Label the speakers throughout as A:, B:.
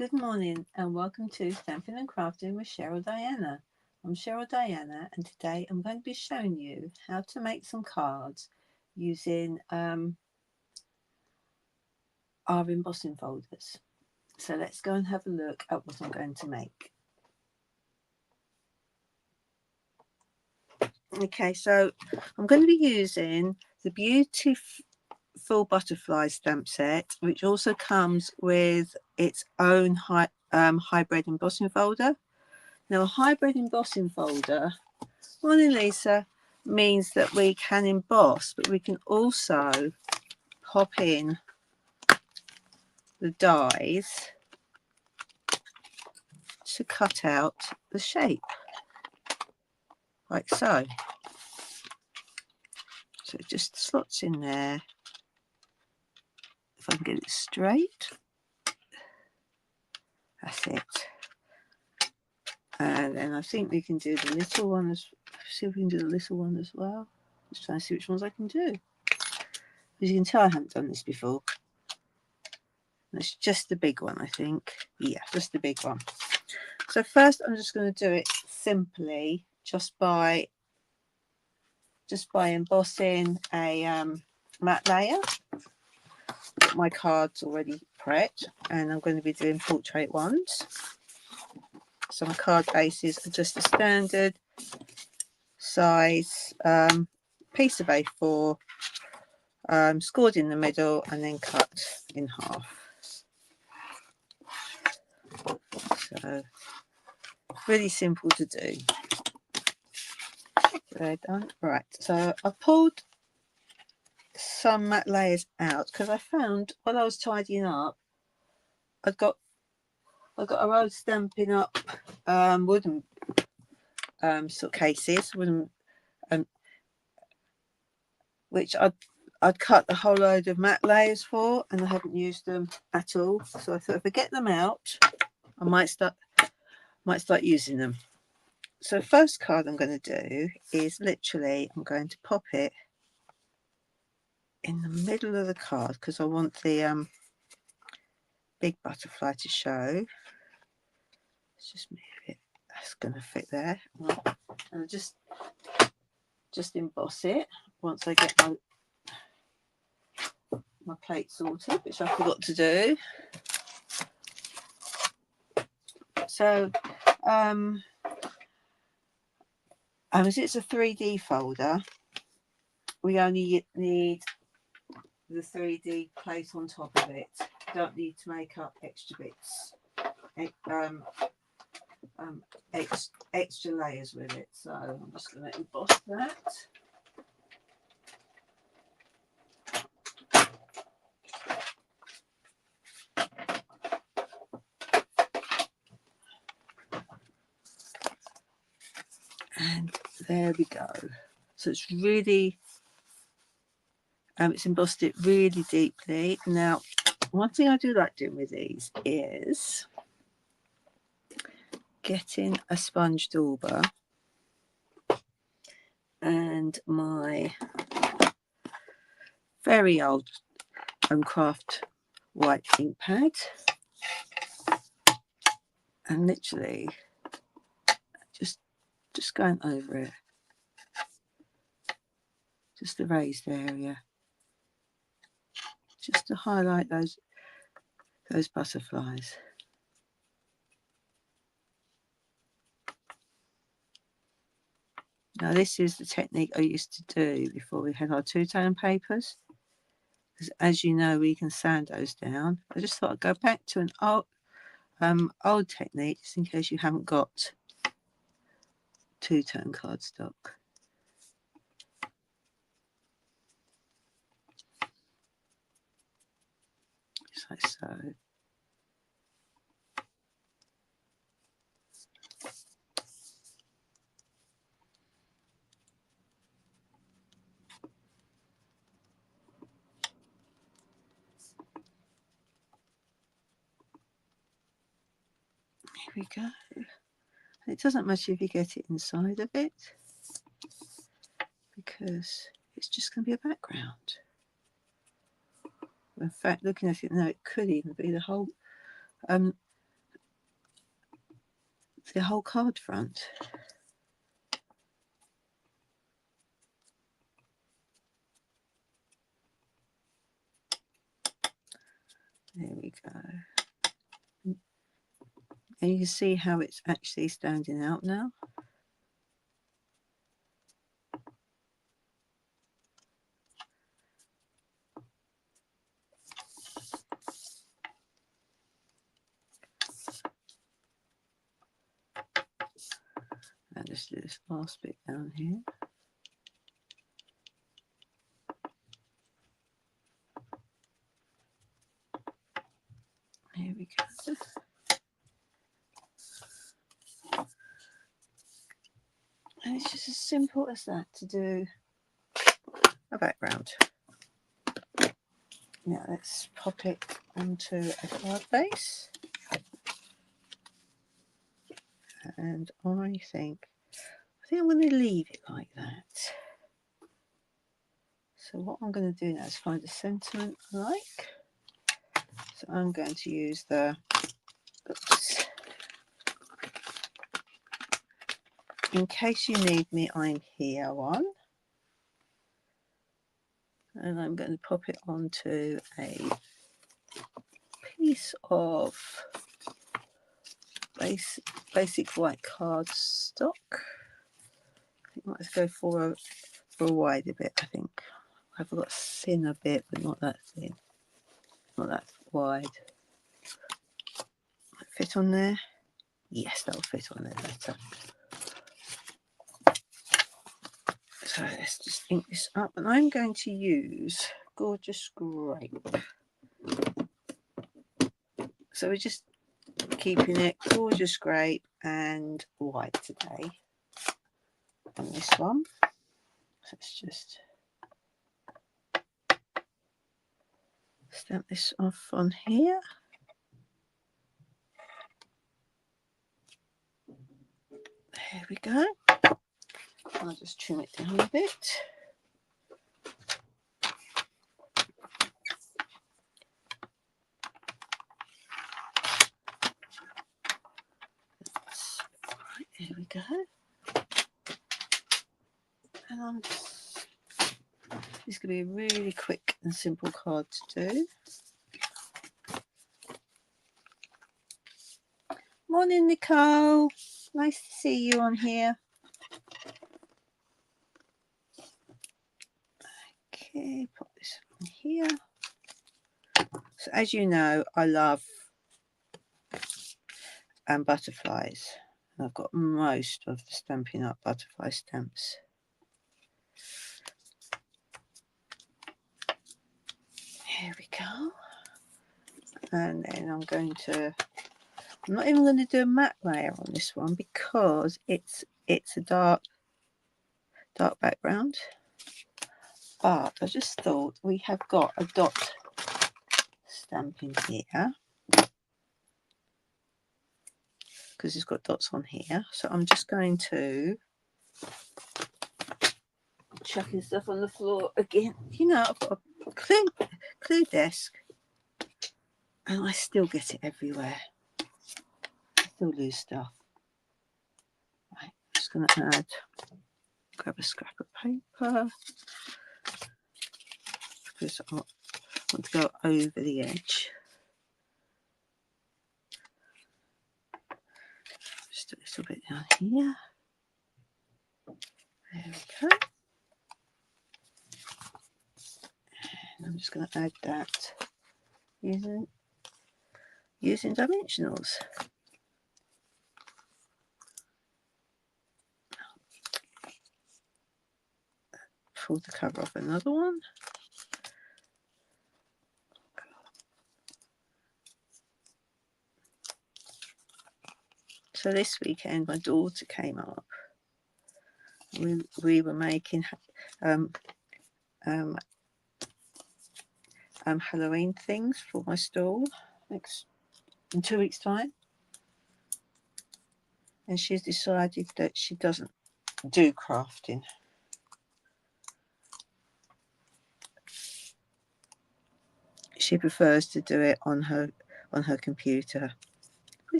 A: Good morning and welcome to Stamping and Crafting with Cheryl Diana. I'm Cheryl Diana and today I'm going to be showing you how to make some cards using our embossing folders. So let's go and have a look at what I'm going to make. Okay, so I'm going to be using the Beautiful Butterfly stamp set, which also comes with its own hybrid embossing folder. Now, a hybrid embossing folder, morning Lisa, means that we can emboss, but we can also pop in the dies to cut out the shape, like so. So it just slots in there. If I can get it straight, that's it. And then I think we can do the little one as see if we can do the little one as well. Just trying to see which ones I can do. As you can tell, I haven't done this before. It's just the big one, I think. Yeah, just the big one. So first, I'm just going to do it simply, just by embossing a matte layer. Got my cards already prepped, and I'm going to be doing portrait ones. So my card bases are just a standard size piece of A4, scored in the middle and then cut in half. So really simple to do. They're done. Right, so I pulled some matte layers out because I found while I was tidying up, I got a row of Stampin' Up wooden sort of cases, wooden, which I'd cut the whole load of matte layers for, and I haven't used them at all. So I thought if I get them out, I might start using them. So the first card I'm going to do is literally I'm going to pop it in the middle of the card because I want the big butterfly to show. Let's just move it. That's going to fit there. And just emboss it once I get my plate sorted, which I forgot to do. So as it's a 3D folder, we only need the 3D plate on top of it. Don't need to make up extra bits, extra layers with it. So I'm just going to emboss that. And there we go. So it's really it's embossed it really deeply. Now, one thing I do like doing with these is getting a sponge dauber and my very old craft white ink pad, and literally just going over it, just the raised area, just to highlight those butterflies. Now this is the technique I used to do before we had our two-tone papers, because as you know we can sand those down. I just thought I'd go back to an old technique just in case you haven't got two-tone cardstock. Just like so. Here we go. It doesn't matter if you get it inside of it, because it's just going to be a background. In fact, looking at it now, it could even be the whole the whole card front. There we go. And you can see how it's actually standing out now. And just do this last bit down here. Here we go. And it's just as simple as that to do a background. Now let's pop it onto a card base. And I think I'm going to leave it like that. So what I'm going to do now is find a sentiment I like. So I'm going to use the, oops, in case you need me, I'm here one. And I'm going to pop it onto a piece of basic white cardstock. I think I might go for a wider bit. I think I've got a thinner bit, but not that thin, not that wide. Fit on there? Yes, that'll fit on there better. So let's just ink this up, and I'm going to use Gorgeous Grape. So we're just keeping it Gorgeous Grape and white today on this one. So let's just stamp this off on here. There we go. I'll just trim it down a bit. Right, there we go. And I'm just, this is going to be a really quick and simple card to do. Morning, Nicole. Nice to see you on here. Okay, pop this on here. So as you know, I love butterflies. I've got most of the Stampin' Up butterfly stamps. Here we go. And then I'm not even going to do a matte layer on this one because it's a dark background. But I just thought we have got a dot stamp in here because it's got dots on here. So I'm just going to chucking stuff on the floor again. You know, I've got a clear desk and I still get it everywhere. I still lose stuff. Right, I'm just going to grab a scrap of paper because I want to go over the edge. Just a little bit down here. There we go. And I'm just going to add that using dimensionals. Pull the cover off another one. So this weekend my daughter came up. We were making Halloween things for my stall in 2 weeks' time, and she's decided that she doesn't do crafting. She prefers to do it on her computer.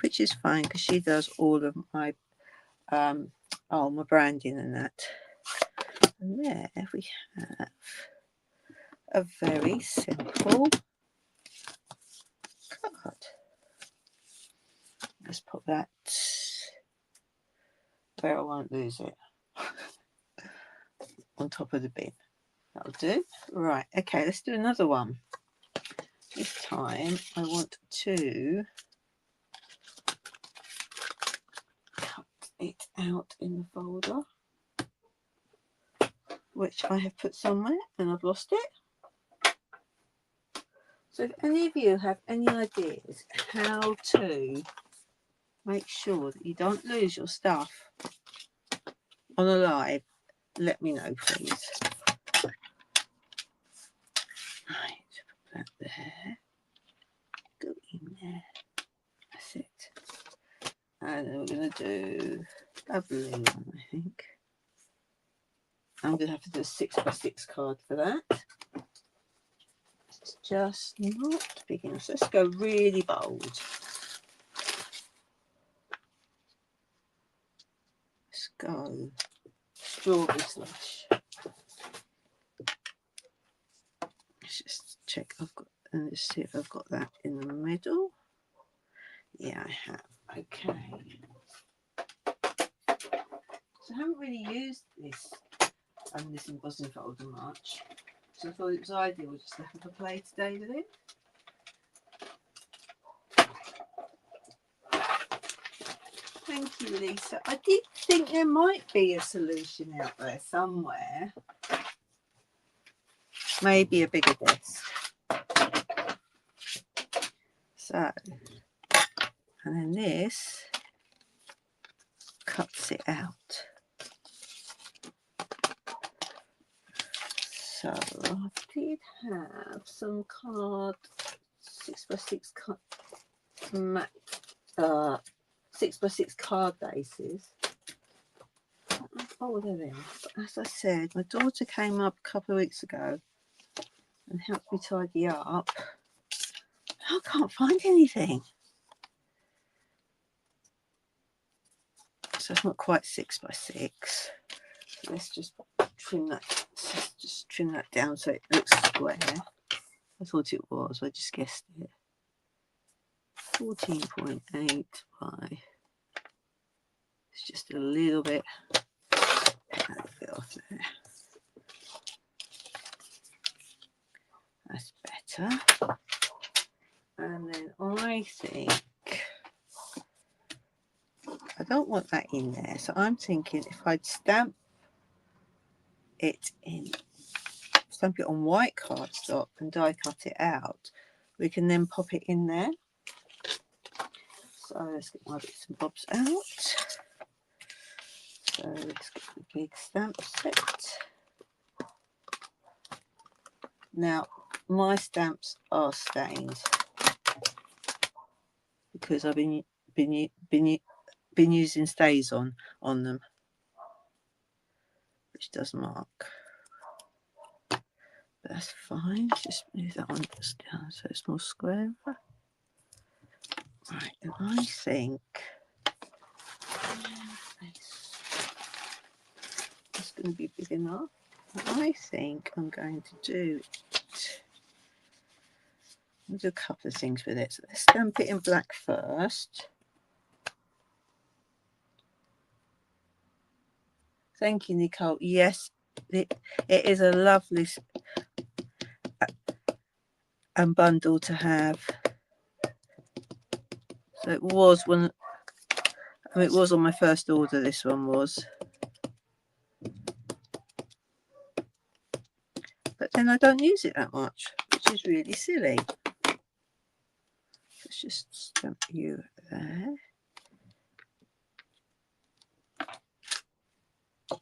A: which is fine because she does all of my my branding and that. And there we have a very simple card. Let's put that where I won't lose it, on top of the bin. That'll do. Right, okay, let's do another one. This time I want to cut it out in the folder, which I have put somewhere and I've lost it. So if any of you have any ideas how to make sure that you don't lose your stuff on a live, let me know, please. Right, put that there. Go in there. That's it. And then we're going to do a blue one, I think. I'm going to have to do a 6x6 card for that. It's just not big enough. So let's go really bold. Let's go strawberry slush. Let's just check I've got, and let's see if I've got that in the middle. Yeah, I have. Okay. So I haven't really used this embossing folder much, so I thought it was ideal just to have a play today with it. Thank you, Lisa. I did think there might be a solution out there somewhere. Maybe a bigger disc. So, and then this cuts it out. So I did have some card 6x6 6x6 card bases. Oh, they're there. But as I said, my daughter came up a couple of weeks ago and helped me tidy up. I can't find anything. So it's not quite 6x6. So let's just trim that. Just trim that down so it looks square. I thought it was. I just guessed it. 14.8 by. It's just a little bit. Take that bit off there. That's better. And then I think I don't want that in there, so I'm thinking if I'd stamp it on white cardstock and die cut it out, we can then pop it in there. So let's get my bits and bobs out. So let's get the big stamp set. Now my stamps are stained because I've been using stays on them, which does mark. But that's fine. Just move that one down so it's more square. Right, and I think it's going to be big enough. I think I'm going to do it. I'll do a couple of things with it. So let's stamp it in black first. Thank you, Nicole. Yes, it is a lovely bundle to have. So it was one. I mean, it was on my first order. This one was, but then I don't use it that much, which is really silly. Let's just stamp you there.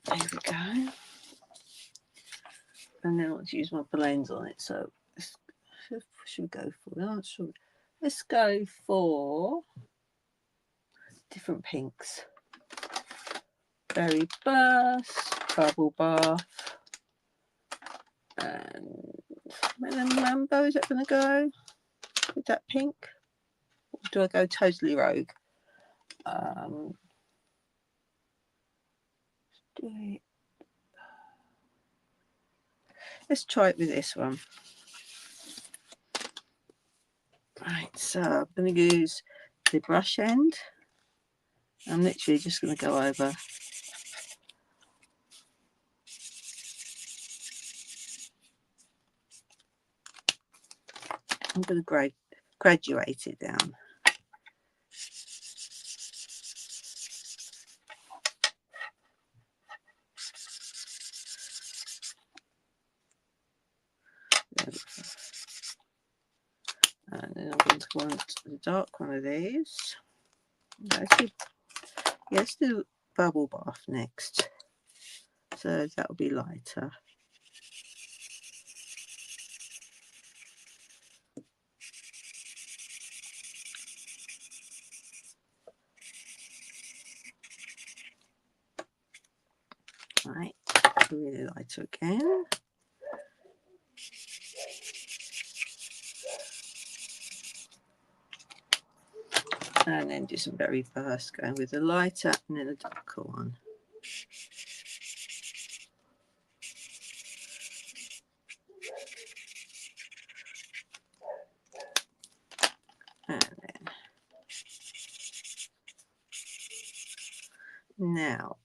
A: There we go. And then I want to use my blends on it. So should we go for? I'm not sure. Let's go for different pinks. Berry Burst, Bubble Bath, and Melon Mambo. Is that going to go with that pink? Or do I go totally rogue? do it. Let's try it with this one. Right, so I'm going to use the brush end. I'm literally just going to go over. I'm going to graduate it down. And then I'm going to want the dark one of these. Let's do bubble bath next. So that will be lighter. Right, really lighter again. And then do some very fast, going with the lighter and then a darker one. And then now,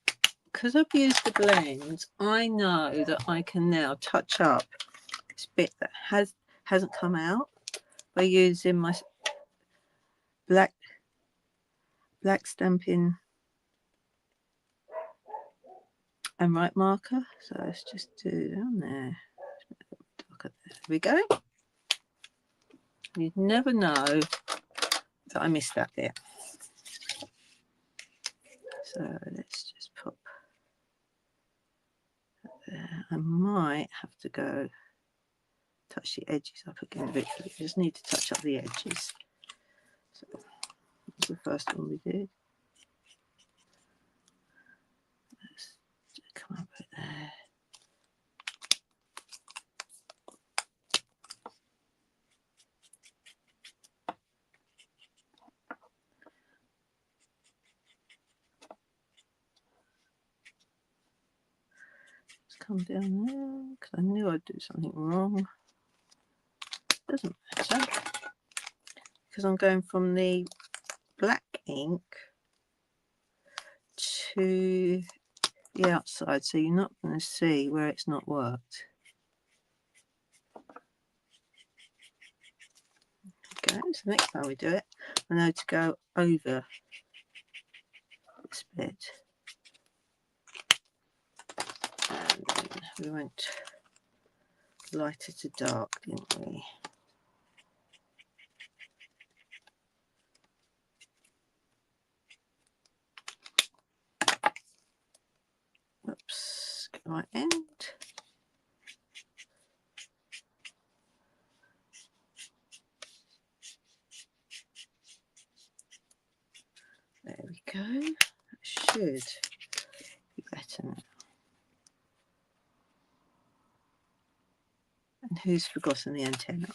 A: because I've used the blends, I know that I can now touch up this bit that hasn't come out by using my black Stampin' and right marker. So let's just do down there. There we go. You'd never know that I missed that bit. So let's just pop that there. I might have to go touch the edges up again a bit. I just need to touch up the edges. So that's the first one we did. Let's just come up right there. Come down there because I knew I'd do something wrong. Doesn't matter because I'm going from the black ink to the outside, so you're not going to see where it's not worked. Okay, so next time we do it, I know to go over this bit. And then we went lighter to dark, didn't we? Oops, get the right end. There we go. That should be better now. And who's forgotten the antenna?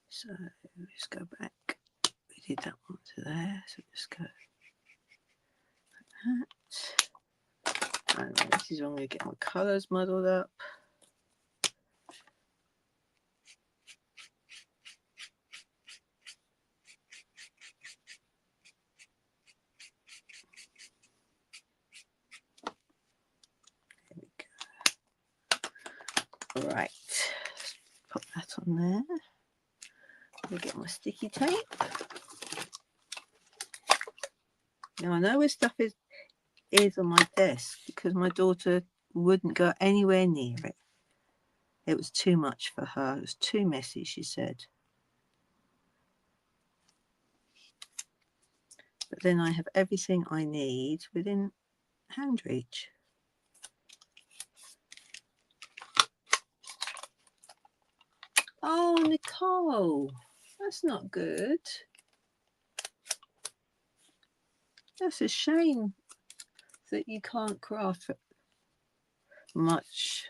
A: So just go back. We did that one to there, so just go like that. And this is when I'm going to get my colours muddled up. There we go. Right, pop that on there. I'll get my sticky tape. Now I know where stuff is on my desk because my daughter wouldn't go anywhere near it. It was too much for her. It was too messy, she said. But then I have everything I need within hand reach. Oh, Nicole, that's not good. That's a shame that you can't craft much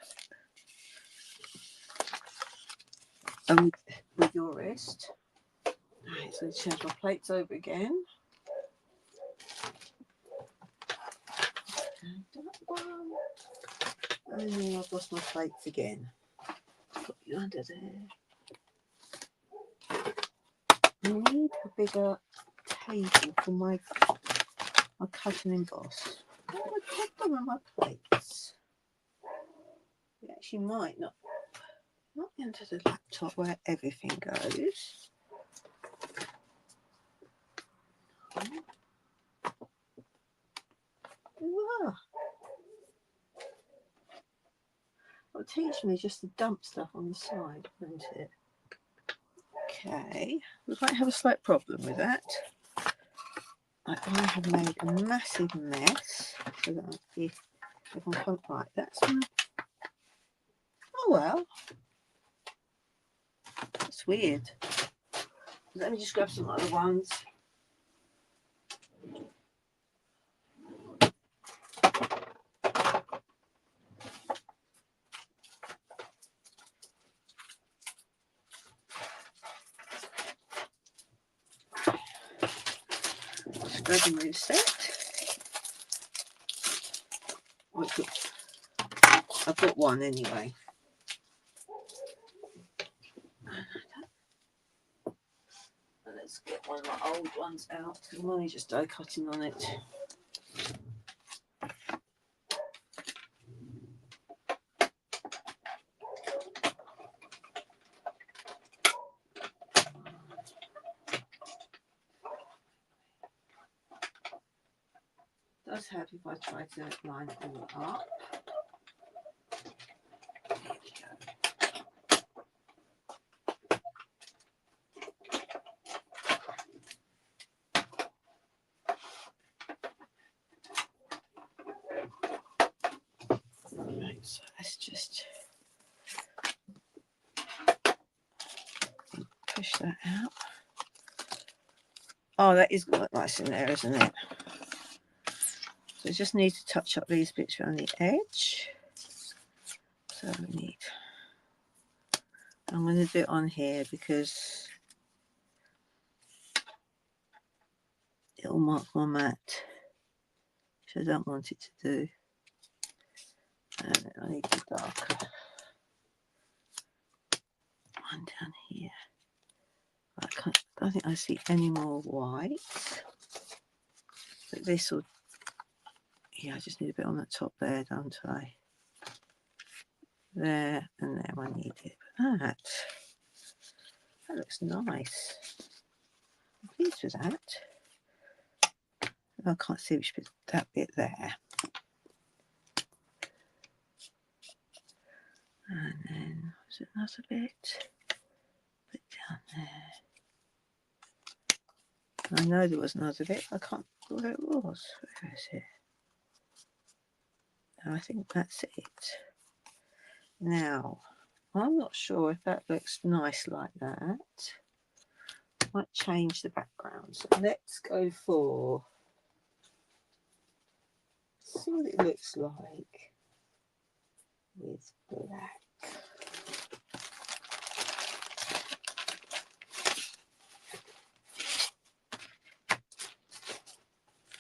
A: with your wrist. Right. Right, so change my plates over again. And that one. And then I've lost my plates again. Put you under there. I need a bigger table for my cut and emboss. Where have I put them on my plates? We actually might not into the laptop where everything goes. Wow. It'll teach me just to dump stuff on the side, won't it? Okay, we might have a slight problem with that. I have made a massive mess, so that if I can't, right, that's one. Oh well, that's weird. Let me just grab some other ones. Grab a new set. I've got one anyway. Let's get one of my old ones out. I'm only just die cutting on it. Does help if I try to line it all up. Right, so let's just push that out. Oh, that is nice in there, isn't it? So I just need to touch up these bits around the edge. So we need, I'm going to do it on here because it'll mark my mat, which I don't want it to do. And I need the darker one down here. I don't think I see any more white, but this will, yeah, I just need a bit on the top there, don't I? There and there I need it. But that looks nice. I'm pleased with that. I can't see which bit, that bit there. And then was it another bit down there? I know there was another bit. I can't remember where it was. Where is it? No, I think that's it. Now, I'm not sure if that looks nice like that. Might change the background. So let's go for, see what it looks like with black.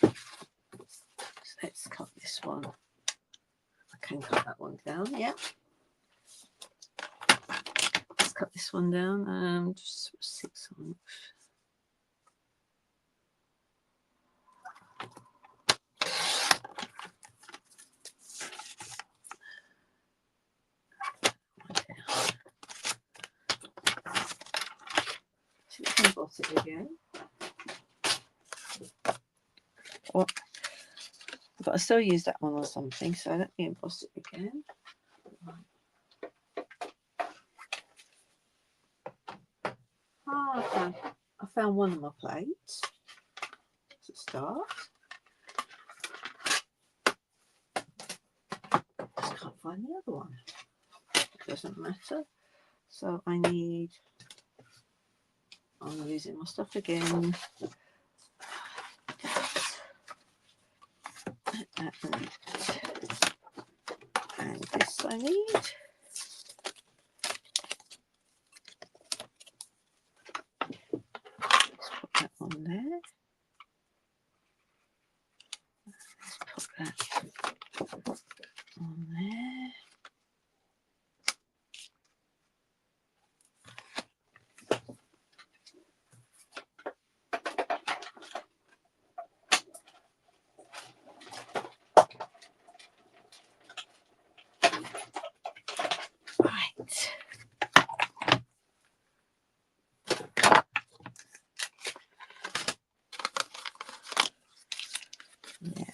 A: So let's cut this one. I can cut that one down, yeah. Let's cut this one down, just 6 on. So we can emboss it again. Or, but I still use that one or something, so let me emboss it again. Oh, I found one of my plates. As a start. Just can't find the other one. It doesn't matter. So I need, I'm losing my stuff again. And this I need. on there. Let's put that on there. Right. Now,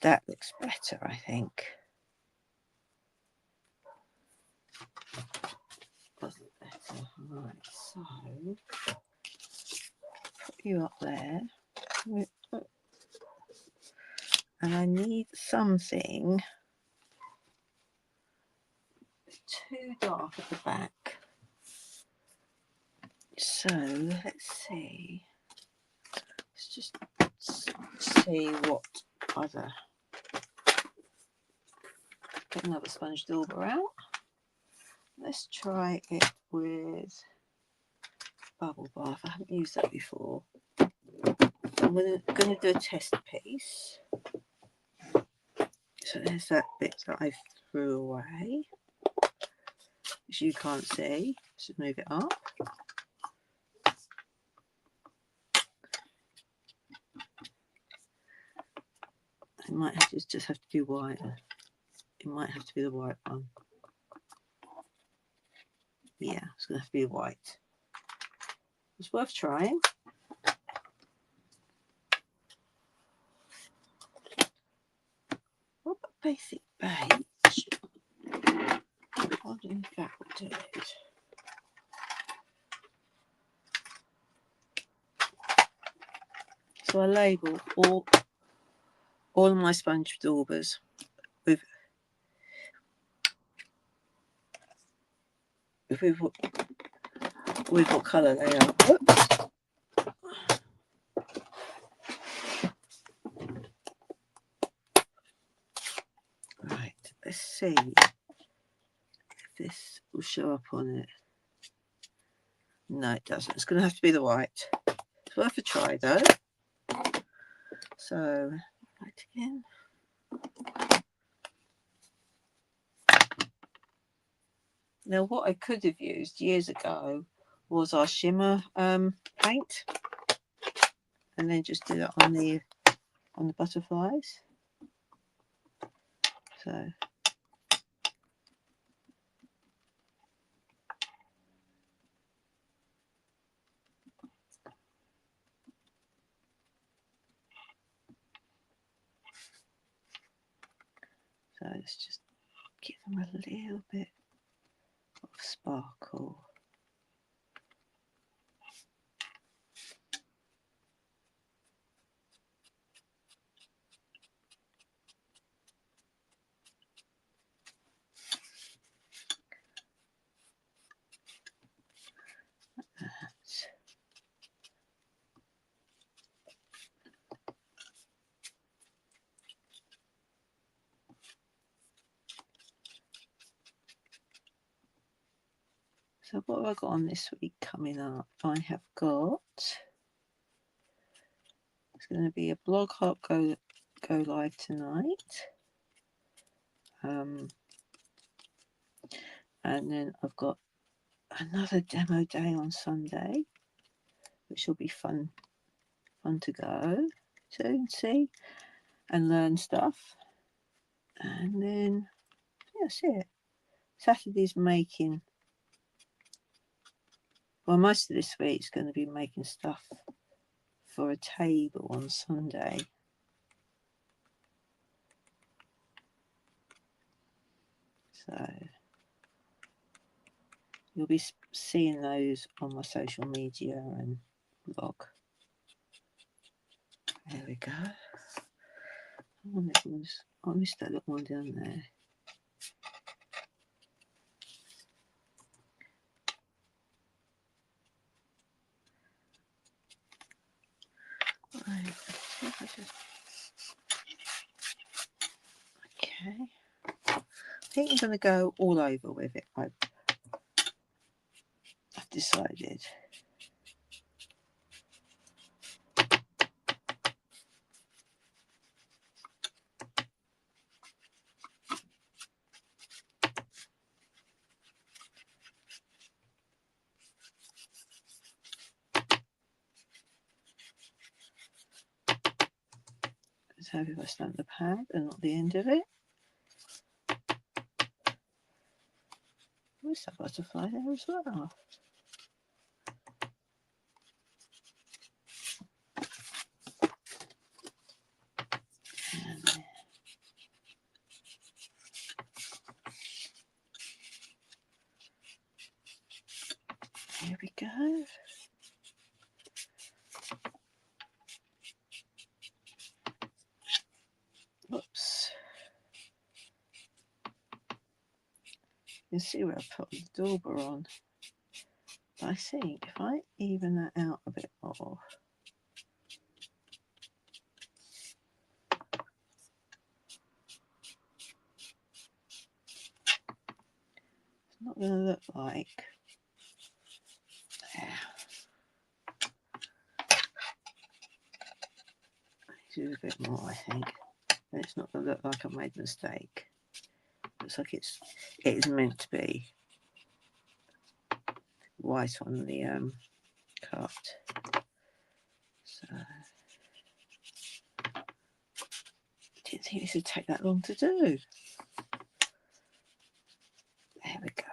A: that looks better, I think. Doesn't better. Right, so put you up there. And I need something too dark at the back. So let's see. Let's just see what other. Get another sponge dauber out. Let's try it with bubble bath. I haven't used that before. I'm going to do a test piece. So there's that bit that I threw away, which you can't see. Just move it up. It might have to just have to be white. It might have to be the white one. Yeah, it's going to have to be white. It's worth trying. What about basic beige? I think that will do it. So I label all of my sponge daubers with what colour they are. Whoops. Right, let's see if this will show up on it. No, it doesn't. It's going to have to be the white. It's worth a try though. So, right again. Now, what I could have used years ago was our shimmer paint, and then just do it on the butterflies. So. So let's just give them a little bit of sparkle. So what have I got on this week coming up? I have got, it's going to be a blog hop go live tonight. And then I've got another demo day on Sunday, which will be fun to go to and see and learn stuff. And then yeah, that's it. Saturday's making. Well, most of this week's going to be making stuff for a table on Sunday. So you'll be seeing those on my social media and blog. There we go. I missed that little one down there. Right. Okay. I think I'm going to go all over with it. I've decided. So if I stamp the pad and not the end of it. There's a butterfly there as well. And there we go. Oops. You can see where I put the dauber on. But I think if I even that out a bit more, it's not going to look like there. Do a bit more, I think, and it's not going to look like I've made a mistake. Looks like it is meant to be white on the cut. So I didn't think this would take that long to do. There we go.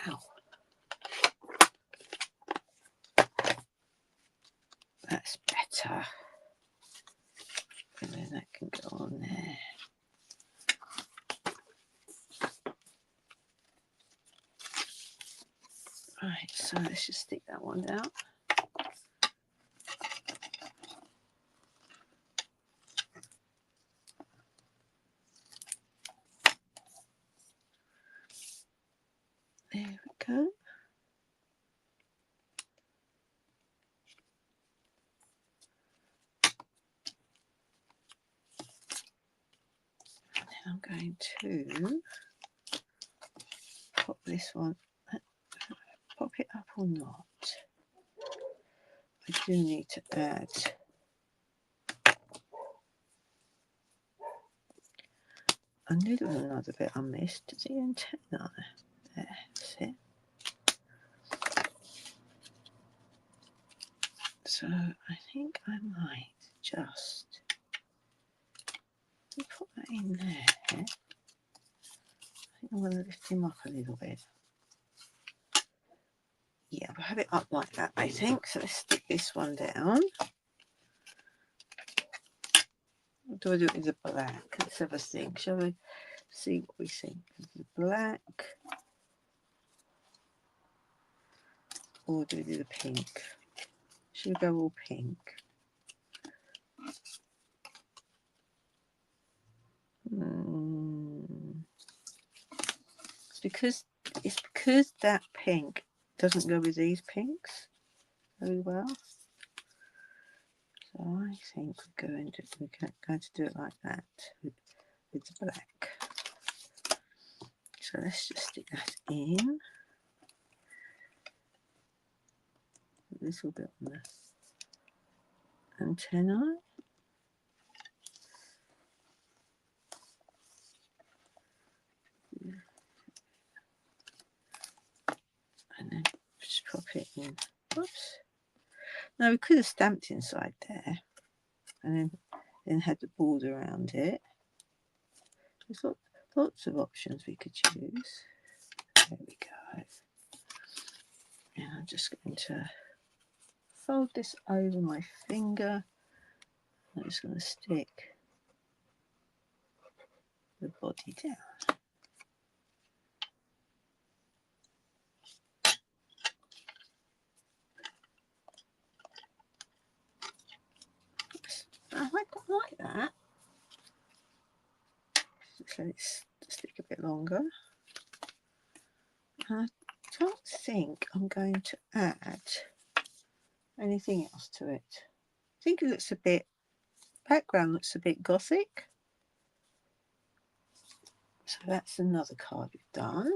A: Ow. That's better. And then that can go on there. Right, so let's just stick that one down. There we go. I'm going to pop this one, pop it up or not. I do need to add a little another bit I missed, the antenna. There, that's it. So I think I might just put that in there. I think I'm going to lift him up a little bit. Yeah, we'll have it up like that, I think. So let's stick this one down. What do I do with the black? Let's have a think. Shall we see what we think? The black. Or do we do the pink? Should we go all pink? It's because that pink doesn't go with these pinks very well. So I think we're going to do it like that with the black. So let's just stick that in. A little bit on the antennae. And then just pop it in. Whoops. Now we could have stamped inside there and then had the border around it. There's lots of options we could choose. There we go. And I'm just going to fold this over my finger. I'm just going to stick the body down. I quite like that. So let's stick a bit longer. I don't think I'm going to add anything else to it. I think it looks a bit, background looks a bit gothic. So that's another card we've done.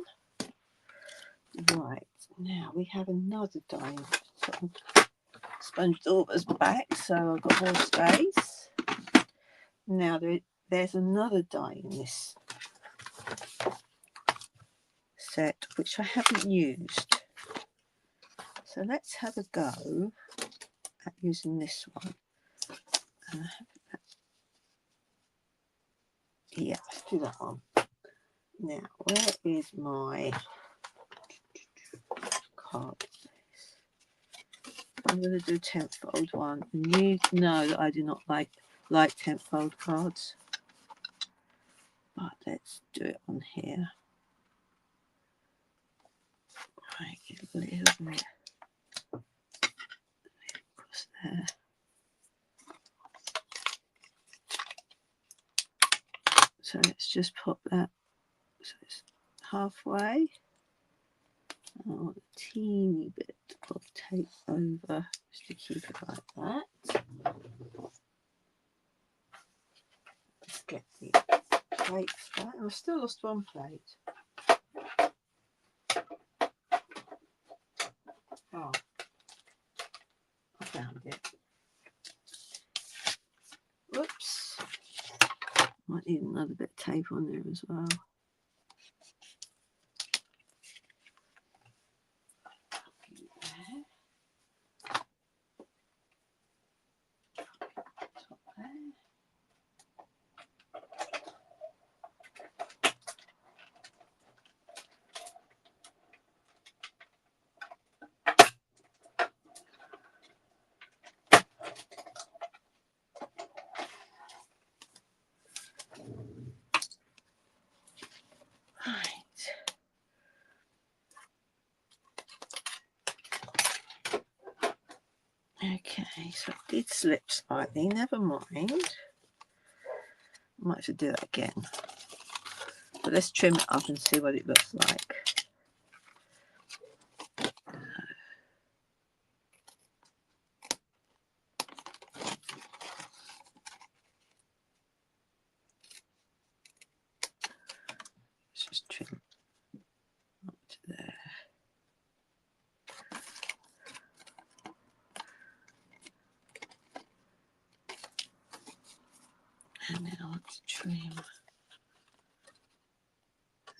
A: Right, now we have another die. Sponge daubers back, so I've got more space. Now there's another die in this set which I haven't used. So let's have a go at using this one. Yeah, let's do that one. Now, where is my card? I'm going to do a 10th fold one. And you know that I do not like 10th fold cards. But let's do it on here. Right, get a little bit across there. So let's just pop that. So it's halfway. I want a teeny bit of tape over just to keep it like that. Let's get the plates back. I've still lost one plate. Oh, I found it. Whoops. Might need another bit of tape on there as well. Okay, so it did slip slightly, never mind. I might have to do that again. But let's trim it up and see what it looks like. Let's just trim up to there. And now let's trim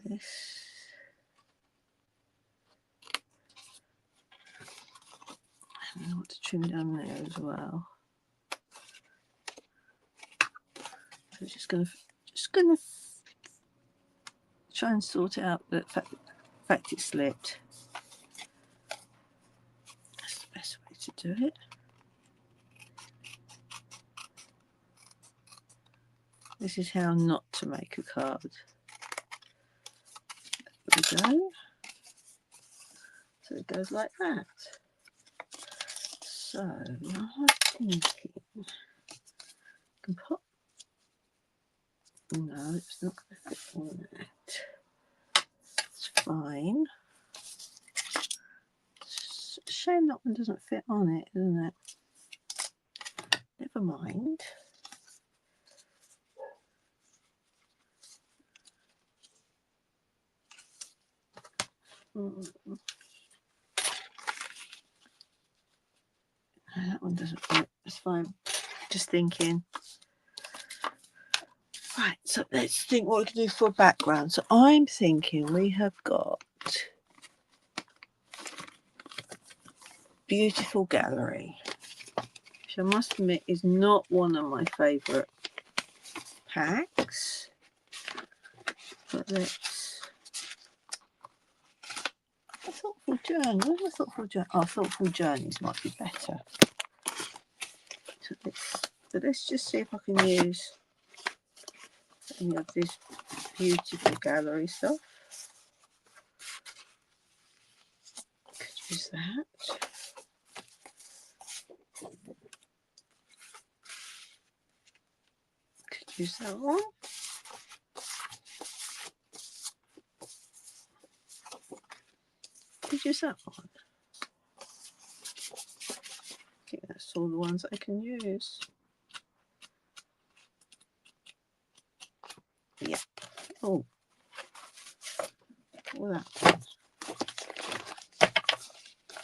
A: this. And I want to trim down there as well. So just gonna try and sort it out. The fact it slipped. That's the best way to do it. This is how not to make a card. There we go. So it goes like that. So I'm thinking, I can pop. No, it's not going to fit on that. It's fine. It's a shame that one doesn't fit on it, isn't it? Never mind. No, that one doesn't fit. It's fine. Just thinking. Right, so let's think what we can do for a background. So I'm thinking we have got Beautiful Gallery, which I must admit is not one of my favourite packs. But let's a Thoughtful Journey. Where's a Thoughtful Journey? Oh, Thoughtful Journeys might be better. So let's just see if I can use any of this Beautiful Gallery stuff. Could use that. Could use that one. Could use that one. I think that's all the ones I can use. Yeah. Oh. All that one.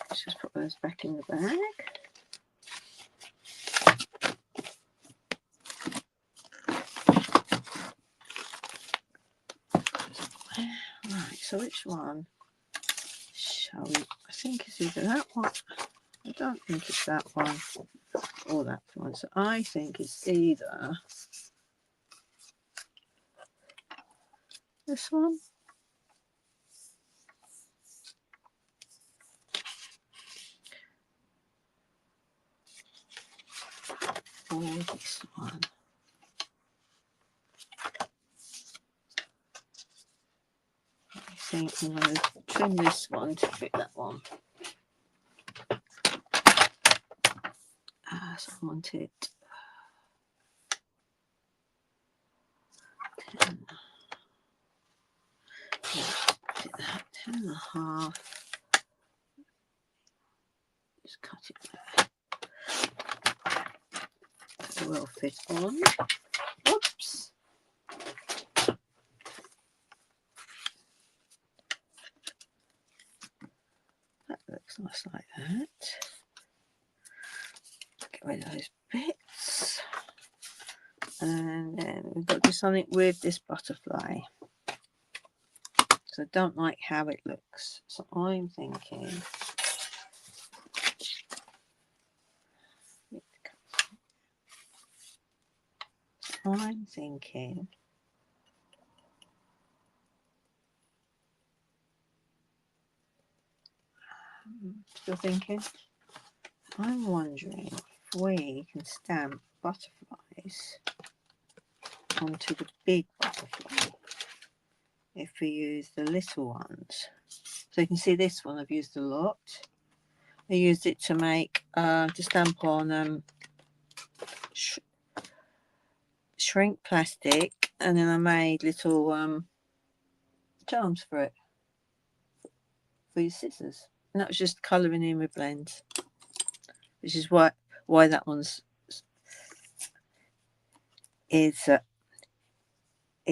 A: Let's just put those back in the bag. Right, so which one shall we? I think it's either that one. I don't think it's that one or that one. So I think it's either this one or this one. I think I'm going to trim this one to fit that one. So I want it 10. Fit that 10.5. Just cut it there. It will fit on. Oops. That looks nice like that. Get rid of those bits. And then we've got to do something with this butterfly. So I don't like how it looks. So I'm thinking still thinking, I'm wondering if we can stamp butterflies onto the big butterfly if we use the little ones. So you can see this one I've used a lot. I used it to make to stamp on shrink plastic, and then I made little charms for it for your scissors, and that was just colouring in with blends, which is why that one's is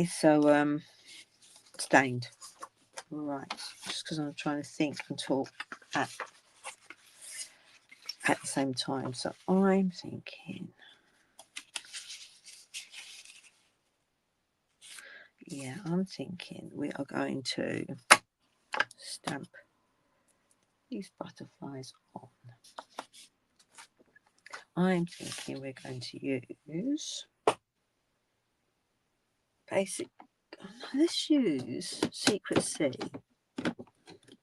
A: so stained. Right, just because I'm trying to think and talk at the same time. So I'm thinking, yeah, I'm thinking we are going to stamp these butterflies on. I'm thinking we're going to use basic, oh no, let's use Secret Sea,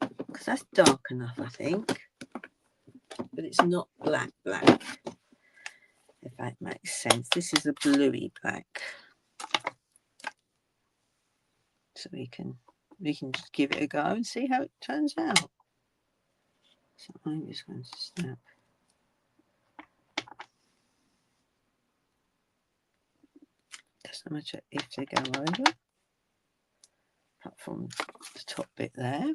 A: because that's dark enough, I think, but it's not black, if that makes sense. This is a bluey black, so we can just give it a go and see how it turns out. So I'm just going to snap doesn't matter if they go over, apart from the top bit there.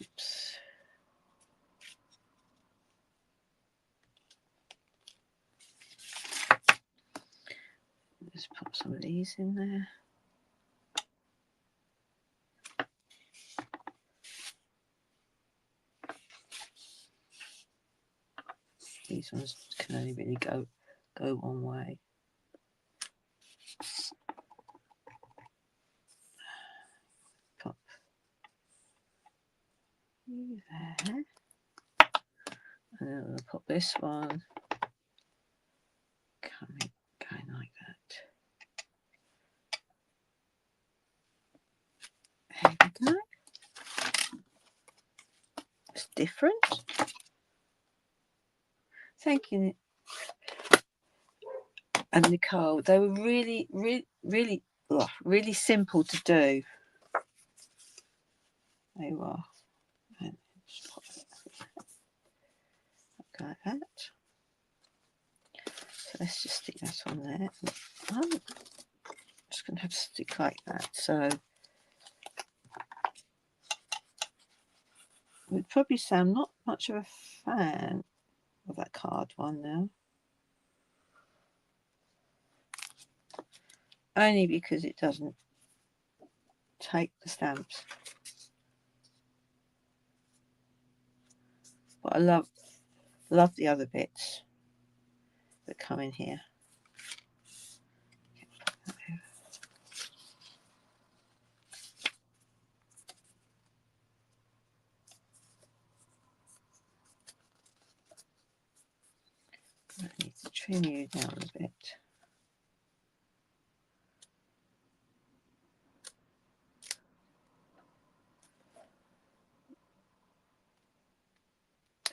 A: Oops. Just put some of these in there. These ones can only really go one way. Pop you there, and then I'll pop this one going like that. There we go. It's different. Thank you, and Nicole. They were really simple to do. They were. And just pop it like that. So let's just stick that on there. I'm just going to have to stick like that. So would probably say I'm not much of a fan of that card one now. Only because it doesn't take the stamps. But I love the other bits. that come in here. I need to trim you down a bit.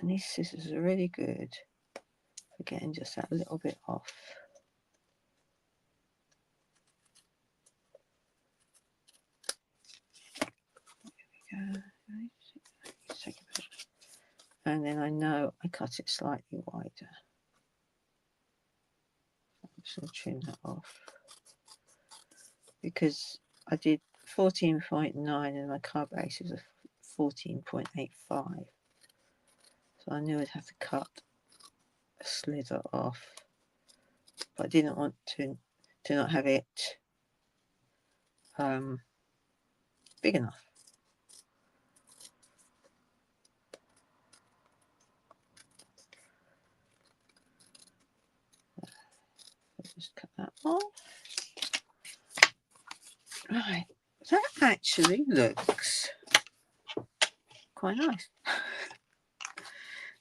A: And these scissors are really good for getting just that little bit off. There we go. And then I know I cut it slightly wider. I'm just going to trim that off. Because I did 14.9 and my card base is a 14.85. So I knew I'd have to cut a slither off. But I didn't want to not have it big enough. Just cut that off. Right, that actually looks quite nice.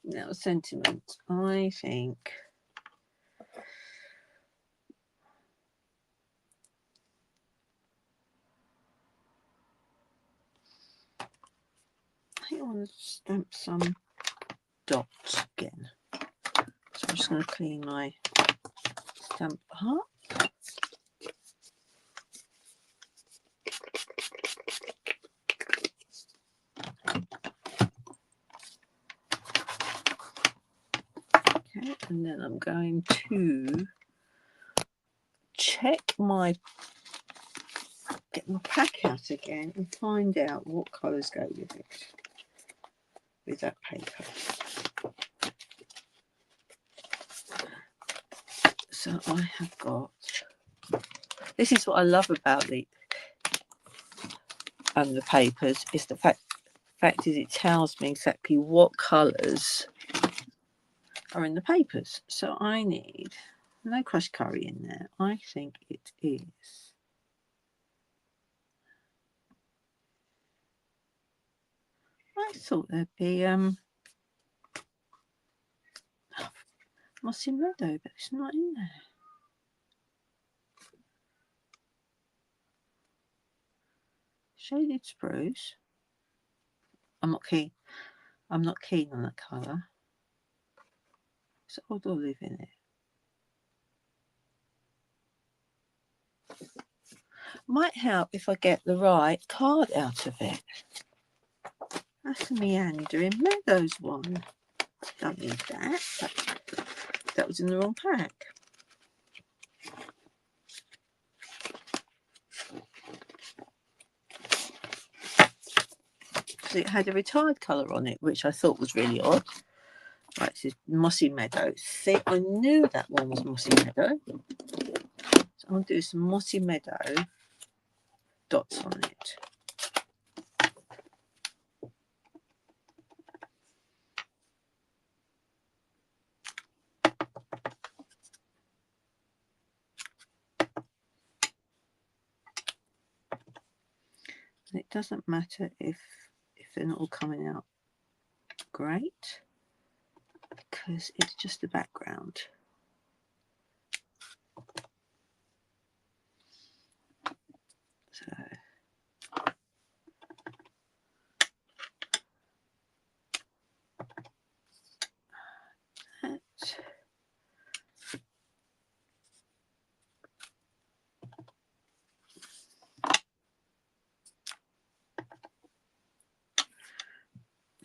A: Now, sentiment, I think I want to stamp some dots again. So I'm just going to clean my stamp up. Okay, and then I'm going to get my pack out again and find out what colours go with it, with that paper. So I have got, this is what I love about the papers, is the fact is it tells me exactly what colours are in the papers. So I need no crushed curry in there. I think it is I thought there'd be mossy meadow, but it's not in there. Shaded spruce. I'm not keen on that colour. It's old olive in it. Might help if I get the right card out of it. That's a Meandering Meadows one. Don't need that. That was in the wrong pack. So it had a retired colour on it, which I thought was really odd. Right, this is Mossy Meadow. See, I knew that one was Mossy Meadow. So I'm going to do some Mossy Meadow dots on it. And it doesn't matter if they're not all coming out great, because it's just the background. So that.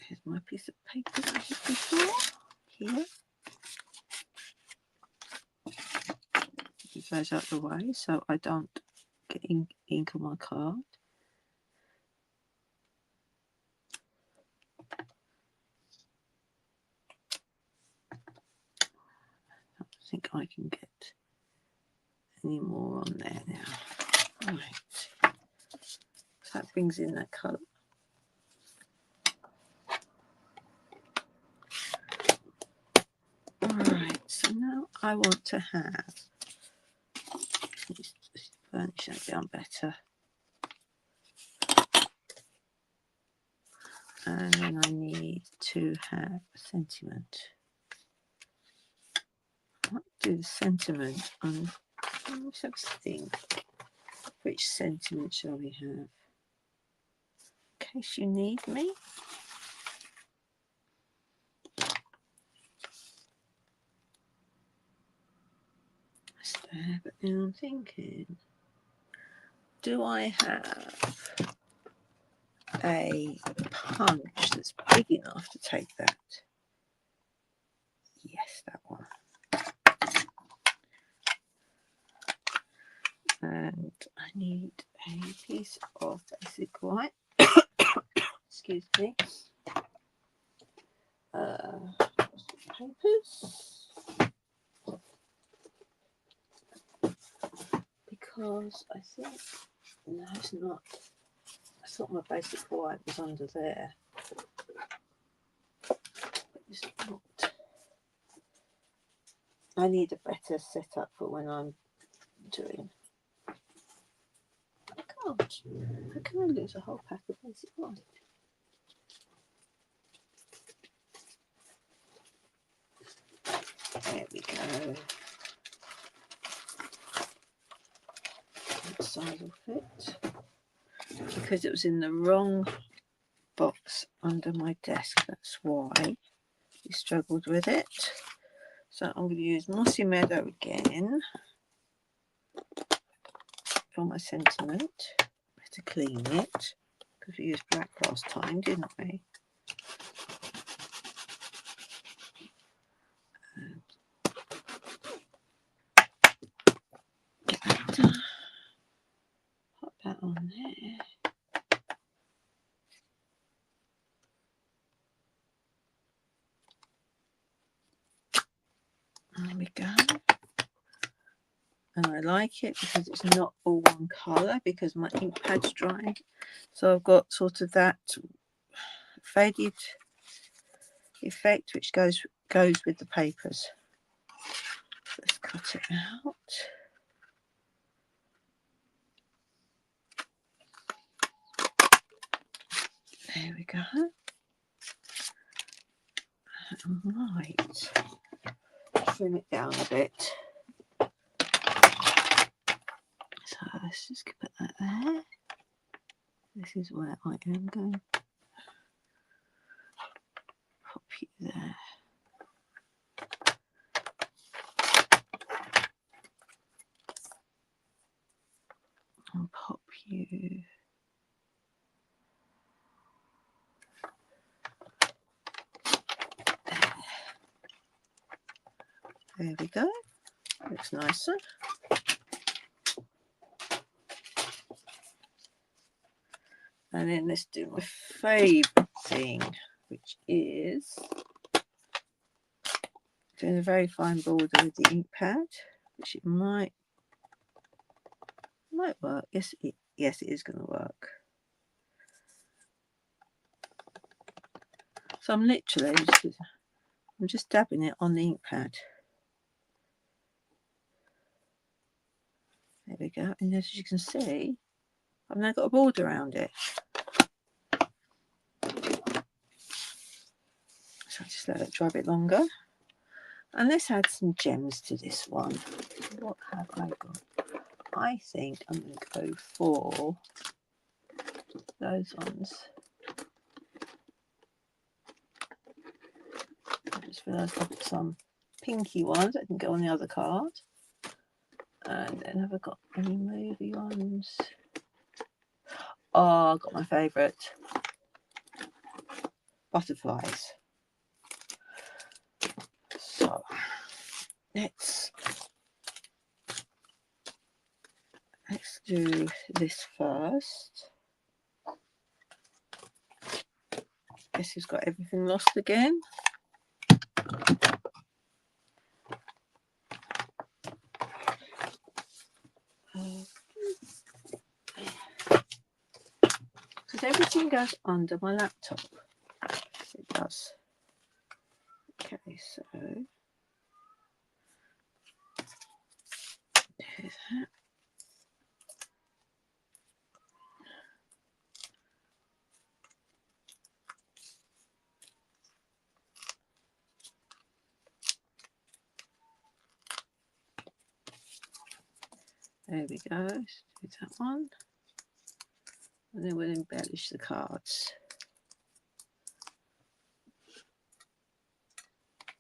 A: Here's my piece of paper that I had before. Here. Move those out the way so I don't get ink on my card. I don't think I can get any more on there now. Right. So that brings in that colour. Alright, so now I want to have, burnish that down better. And then I need to have a sentiment. I might do the sentiment on, let's have a think. Which sentiment shall we have? In case you need me. But now I'm thinking, do I have a punch that's big enough to take that? Yes, that one. And I need a piece of basic white. Excuse me. Papers. Because I think, no, it's not. I thought my basic white was under there. But it's not. I need a better setup for when I'm doing. I can't. How can I lose a whole pack of basic white? There we go. That size will fit. Because it was in the wrong box under my desk, that's why we struggled with it. So I'm going to use Mossy Meadow again for my sentiment. Better clean it because we used black last time, didn't we? And get that done. Pop that on there. There we go. And I like it because it's not all one colour because my ink pad's drying. So I've got sort of that faded effect which goes with the papers. Let's cut it out. There we go. Right. Trim it down a bit. So let's just put that there. This is where I am going to pop you there. And pop you there. There we go. Looks nicer. And then let's do my favourite thing, which is doing a very fine border with the ink pad, which it might work. Yes, it is going to work. So I'm just dabbing it on the ink pad. There we go. And as you can see, I've now got a border around it. So I'll just let it dry a bit longer. And let's add some gems to this one. What have I got? I think I'm going to go for those ones. I just realised I've got some pinky ones that can go on the other card. And then have I got any movie ones? Oh, I've got my favourite. Butterflies. So let's do this first. Guess who's got everything lost again? Because everything goes under my laptop. It does. Okay, so do that. There we go. Let's do that one. And then we'll embellish the cards.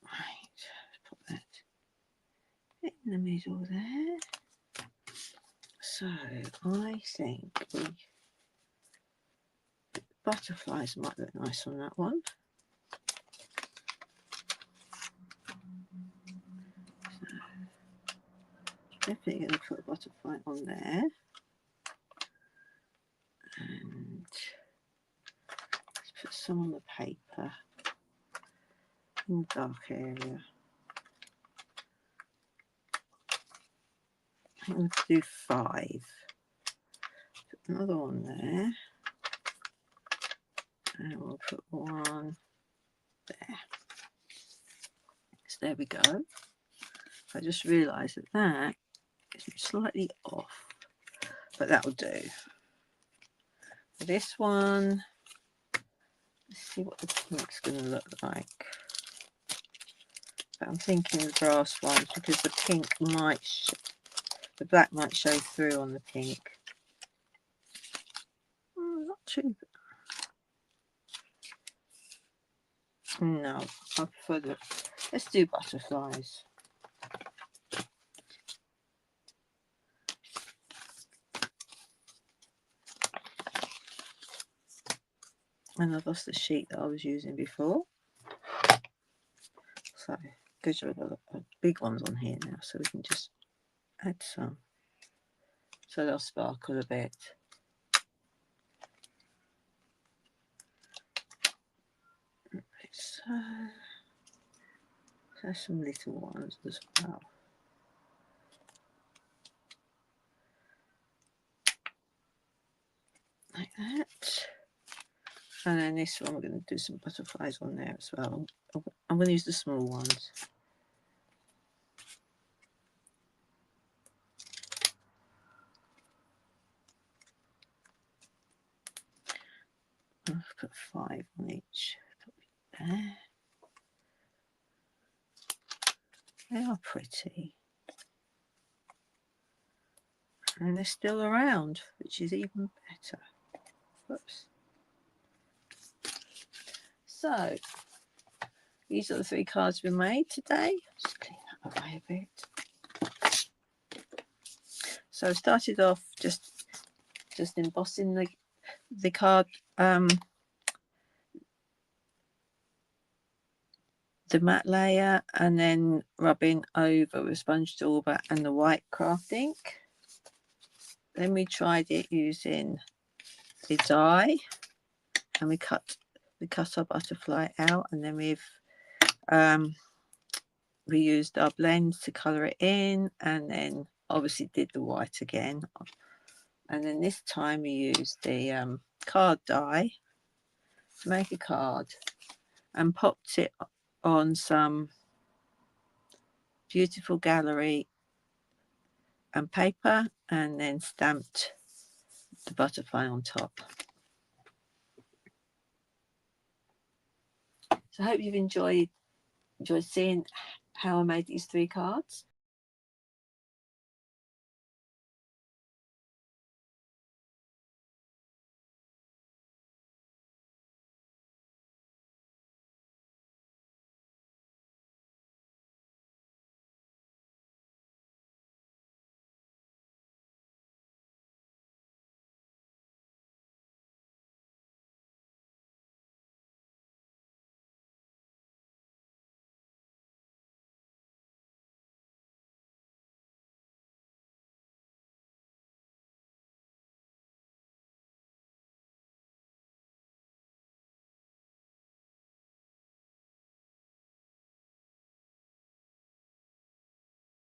A: Right, put that in the middle there. So I think butterflies might look nice on that one. So definitely going to put a butterfly on there. And let's put some on the paper in the dark area. I think we'll do 5. Put another one there. And we'll put one there. So there we go. I just realised that that is slightly off, but that will do. For this one, let's see what the pink's going to look like. But I'm thinking the brass ones because the pink might, the black might show through on the pink. Not too. No, I prefer the. Let's do butterflies. And I've lost the sheet that I was using before. So, because we've got big ones on here now, so we can just add some. So they'll sparkle a bit. So, there's some little ones as well. Like that. And then this one, we're going to do some butterflies on there as well. I'm going to use the small ones. I'll put 5 on each. There. They are pretty. And they're still around, which is even better. Whoops. So, these are the 3 cards we made today. Just clean that away a bit. So I started off just embossing the card, the matte layer, and then rubbing over with sponge dauber and the white craft ink. Then we tried it using the die, and we cut our butterfly out, and then we used our blend to colour it in, and then obviously did the white again. And then this time we used the card die to make a card and popped it on some beautiful gallery and paper, and then stamped the butterfly on top. So I hope you've enjoyed seeing how I made these 3 cards.